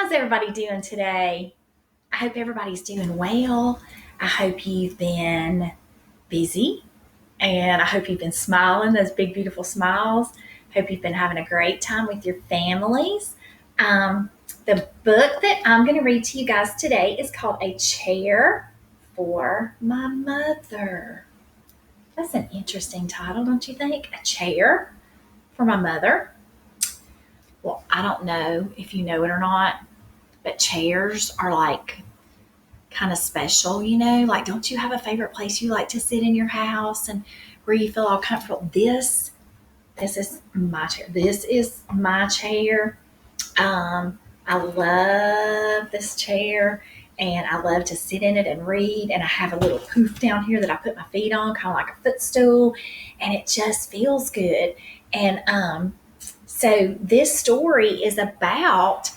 How's everybody doing today? I hope everybody's doing well. I hope you've been busy and I hope you've been smiling, those big, beautiful smiles. Hope you've been having a great time with your families. Um, the book that I'm going to read to you guys today is called A Chair for My Mother. That's an interesting title, don't you think? A Chair for My Mother. Well, I don't know if you know it or not, but chairs are like kind of special, Like, don't you have a favorite place you like to sit in your house and where you feel all comfortable? This is my chair. This is my chair. I love this chair and I love to sit in it and read. And I have a little poof down here that I put my feet on, kind of like a footstool, and it just feels good. And so this story is about,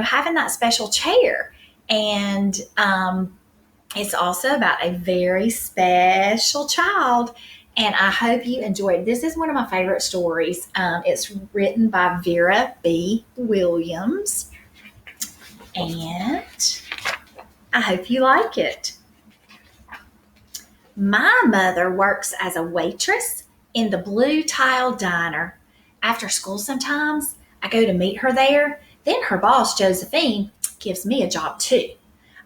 having that special chair. And it's also about a very special child. And I hope you enjoyed. This is one of my favorite stories. It's written by Vera B. Williams. And I hope you like it. My mother works as a waitress in the Blue Tile Diner. After school sometimes, I go to meet her there. Then her boss, Josephine, gives me a job too.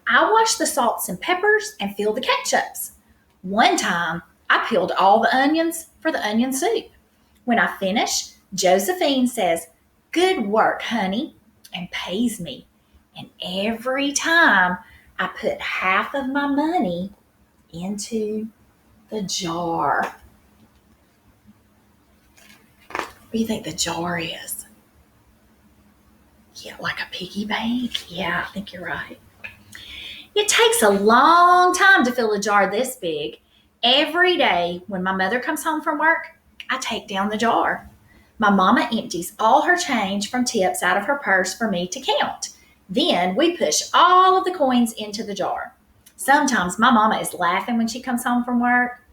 I wash the salts and peppers and fill the ketchups. One time, I peeled all the onions for the onion soup. When I finish, Josephine says, "Good work, honey," and pays me. And every time, I put half of my money into the jar. What do you think the jar is? Yeah, like a piggy bank? Yeah, I think you're right. It takes a long time to fill a jar this big. Every day when my mother comes home from work, I take down the jar. My mama empties all her change from tips out of her purse for me to count. Then we push all of the coins into the jar. Sometimes my mama is laughing when she comes home from work.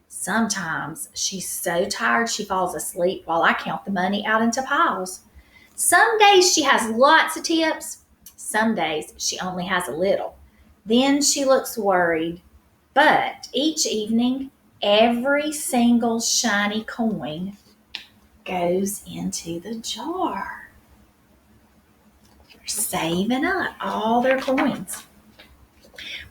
Sometimes she's so tired she falls asleep while I count the money out into piles. Some days she has lots of tips. Some days she only has a little. Then she looks worried. But each evening, every single shiny coin goes into the jar. They're saving up all their coins.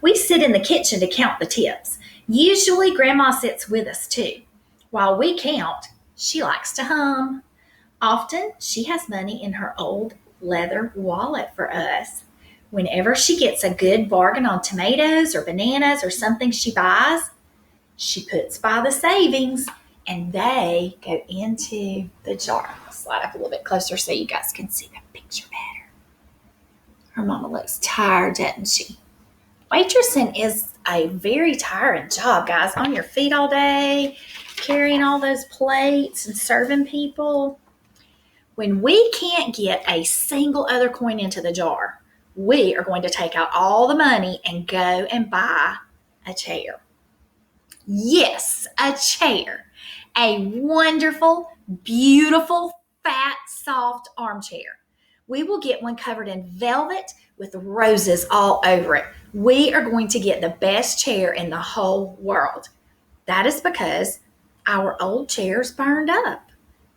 We sit in the kitchen to count the tips. Usually, Grandma sits with us too. While we count, she likes to hum. Often, she has money in her old leather wallet for us. Whenever she gets a good bargain on tomatoes or bananas or something she buys, she puts by the savings and they go into the jar. I'll slide up a little bit closer so you guys can see the picture better. Her mama looks tired, doesn't she? Waitressing is a very tiring job, guys. On your feet all day, carrying all those plates and serving people. When we can't get a single other coin into the jar, we are going to take out all the money and go and buy a chair. Yes, a chair. A wonderful, beautiful, fat, soft armchair. We will get one covered in velvet with roses all over it. We are going to get the best chair in the whole world. That is because our old chairs burned up.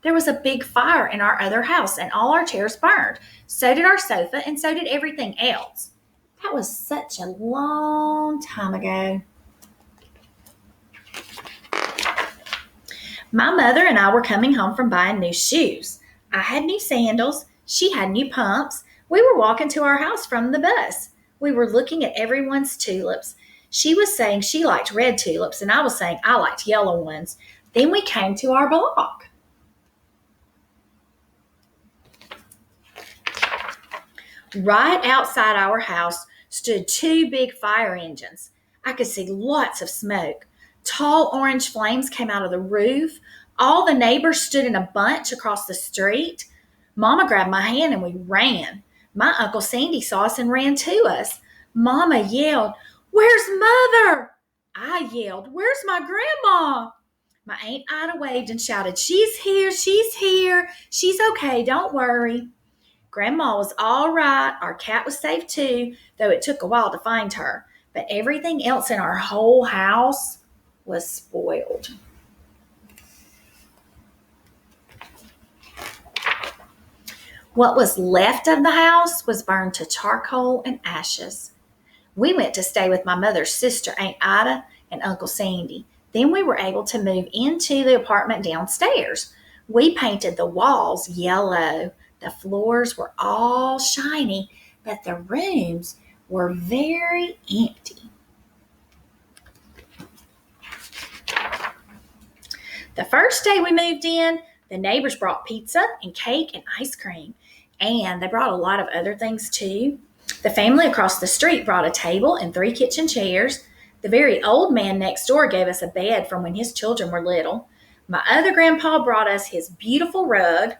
There was a big fire in our other house and all our chairs burned. So did our sofa and so did everything else. That was such a long time ago. My mother and I were coming home from buying new shoes. I had new sandals. She had new pumps. We were walking to our house from the bus. We were looking at everyone's tulips. She was saying she liked red tulips and I was saying I liked yellow ones. Then we came to our block. Right outside our house stood two big fire engines. I could see lots of smoke. Tall orange flames came out of the roof. All the neighbors stood in a bunch across the street. Mama grabbed my hand and we ran. My Uncle Sandy saw us and ran to us. Mama yelled, "Where's Mother?" I yelled, "Where's my grandma?" My Aunt Ida waved and shouted, "She's here, she's here. She's okay, don't worry." Grandma was all right. Our cat was safe too, though it took a while to find her. But everything else in our whole house was spoiled. What was left of the house was burned to charcoal and ashes. We went to stay with my mother's sister, Aunt Ida, and Uncle Sandy. Then we were able to move into the apartment downstairs. We painted the walls yellow. The floors were all shiny, but the rooms were very empty. The first day we moved in, the neighbors brought pizza and cake and ice cream, and they brought a lot of other things too. The family across the street brought a table and 3 kitchen chairs. The very old man next door gave us a bed from when his children were little. My other grandpa brought us his beautiful rug.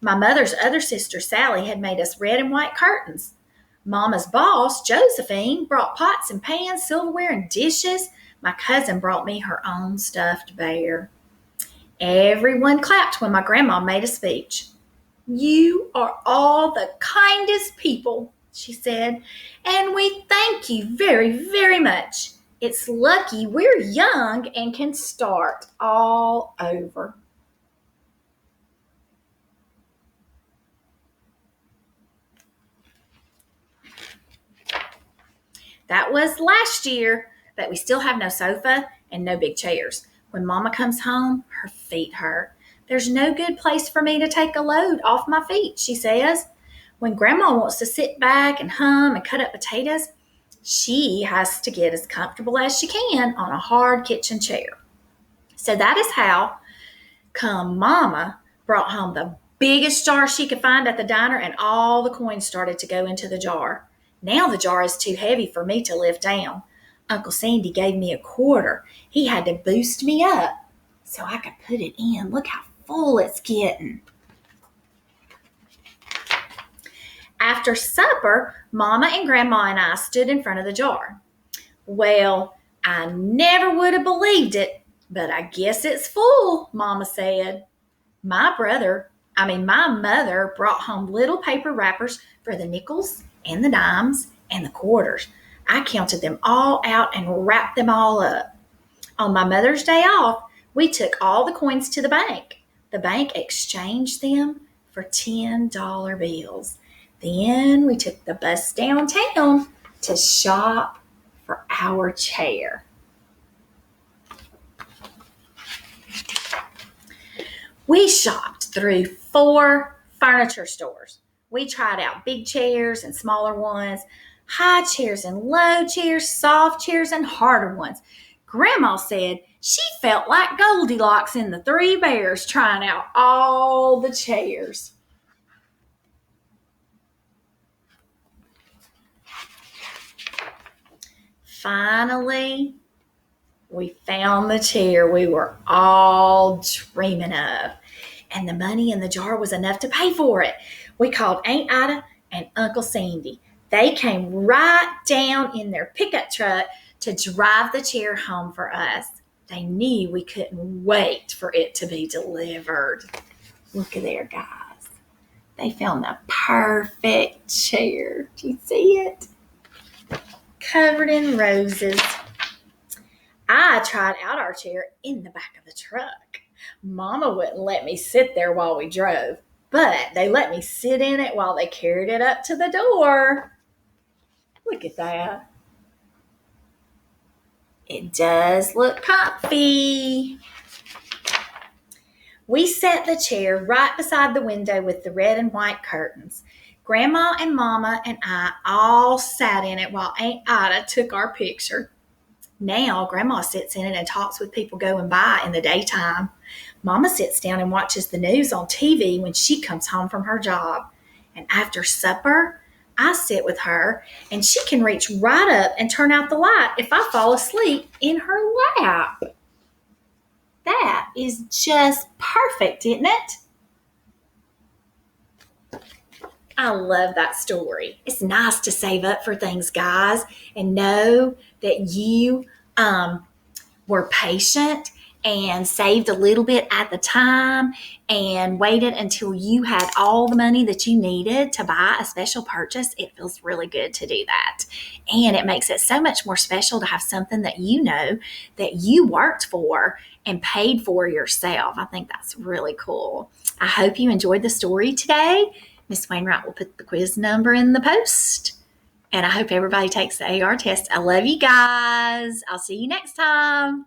My mother's other sister, Sally, had made us red and white curtains. Mama's boss, Josephine, brought pots and pans, silverware, and dishes. My cousin brought me her own stuffed bear. Everyone clapped when my grandma made a speech. "You are all the kindest people," she said, "and we thank you very, very much. It's lucky we're young and can start all over." That was last year, but we still have no sofa and no big chairs. When Mama comes home, her feet hurt. "There's no good place for me to take a load off my feet," she says. When Grandma wants to sit back and hum and cut up potatoes, she has to get as comfortable as she can on a hard kitchen chair. So that is how come Mama brought home the biggest jar she could find at the diner, and all the coins started to go into the jar. Now the jar is too heavy for me to lift down. Uncle Sandy gave me a quarter. He had to boost me up so I could put it in. Look how full it's getting. After supper, Mama and Grandma and I stood in front of the jar. "Well, I never would have believed it, but I guess it's full," Mama said. My mother brought home little paper wrappers for the nickels and the dimes and the quarters. I counted them all out and wrapped them all up. On my mother's day off, we took all the coins to the bank. The bank exchanged them for $10 bills. Then we took the bus downtown to shop for our chair. We shopped through 4 furniture stores. We tried out big chairs and smaller ones, high chairs and low chairs, soft chairs and harder ones. Grandma said she felt like Goldilocks in the 3 Bears trying out all the chairs. Finally, we found the chair we were all dreaming of, and the money in the jar was enough to pay for it. We called Aunt Ida and Uncle Sandy. They came right down in their pickup truck to drive the chair home for us. They knew we couldn't wait for it to be delivered. Look at there, guys. They found the perfect chair. Do you see it? Covered in roses. I tried out our chair in the back of the truck. Mama wouldn't let me sit there while we drove, but they let me sit in it while they carried it up to the door. Look at that. It does look comfy. We set the chair right beside the window with the red and white curtains. Grandma and Mama and I all sat in it while Aunt Ida took our picture. Now, Grandma sits in it and talks with people going by in the daytime. Mama sits down and watches the news on TV when she comes home from her job. And after supper, I sit with her, and she can reach right up and turn out the light if I fall asleep in her lap. That is just perfect, isn't it? I love that story. It's nice to save up for things, guys, and know that you were patient and saved a little bit at the time and waited until you had all the money that you needed to buy a special purchase, it feels really good to do that. And it makes it so much more special to have something that you know that you worked for and paid for yourself. I think that's really cool. I hope you enjoyed the story today. Miss Wainwright will put the quiz number in the post. And I hope everybody takes the AR test. I love you guys. I'll see you next time.